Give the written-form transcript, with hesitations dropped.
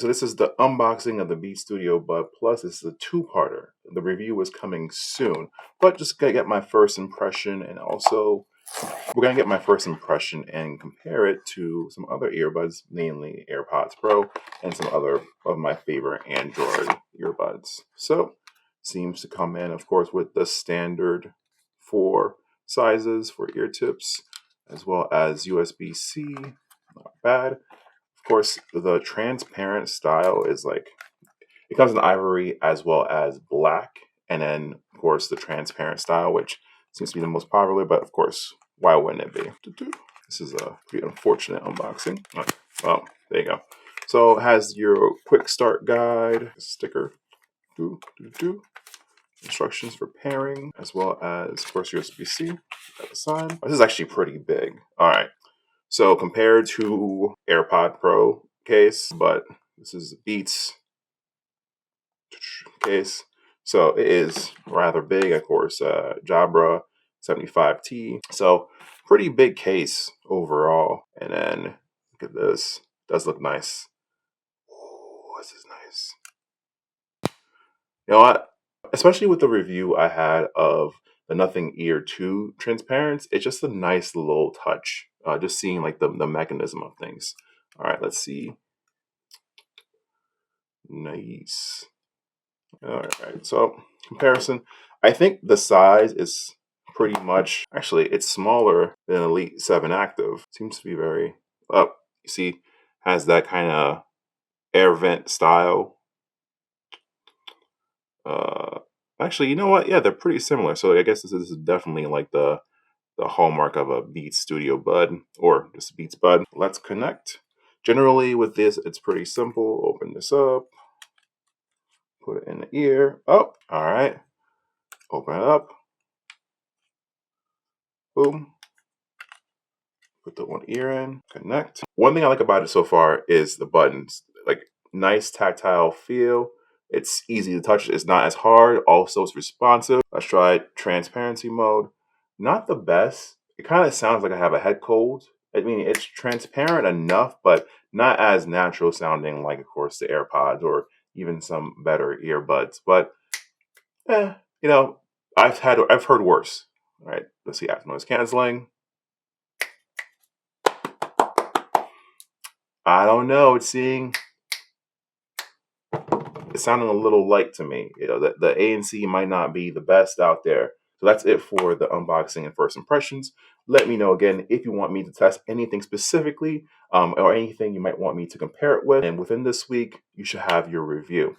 so this is the unboxing of the Beats Studio Bud Plus. This is a two-parter. The review is coming soon, but just gonna get my first impression, and also we're gonna get my first impression and compare it to some other earbuds, namely AirPods Pro and some other of my favorite Android earbuds. So seems to come in, of course, with the standard 4 sizes for ear tips, as well as USB-C. Not bad. Of course, the transparent style is like, it comes in ivory as well as black, and then of course the transparent style, which seems to be the most popular, but of course, why wouldn't it be? This is a pretty unfortunate unboxing. Oh, well, there you go. So it has your quick start guide, sticker, instructions for pairing, as well as of course USB-C at the side. This is actually pretty big. All right. So compared to AirPod Pro case, but this is Beats case. So it is rather big, of course, Jabra 75T. So pretty big case overall. And then look at this. It does look nice. Ooh, this is nice. You know what? Especially with the review I had of the Nothing Ear 2 transparent, it's just a nice little touch. Just seeing like the mechanism of things. All right, let's see. Nice. All right, so comparison. I think the size is pretty much, actually, it's smaller than Elite 7 Active. Seems to be very, you see, has that kind of air vent style. Actually, you know what? Yeah, they're pretty similar. So I guess this is definitely like the hallmark of a Beats Studio Bud, or just a Beats Bud. Let's connect. Generally with this, it's pretty simple. Open this up, put it in the ear. Oh, all right. Open it up. Boom. Put the one ear in, connect. One thing I like about it so far is the buttons. Like, nice tactile feel. It's easy to touch. It's not as hard. Also, it's responsive. Let's try transparency mode. Not the best. It kind of sounds like I have a head cold. I mean, it's transparent enough, but not as natural sounding like, of course, the AirPods or even some better earbuds. But, you know, I've heard worse. All right, let's see after noise canceling. I don't know. It's sounding a little light to me. You know, the ANC might not be the best out there. So that's it for the unboxing and first impressions. Let me know again if you want me to test anything specifically, or anything you might want me to compare it with. And within this week, you should have your review.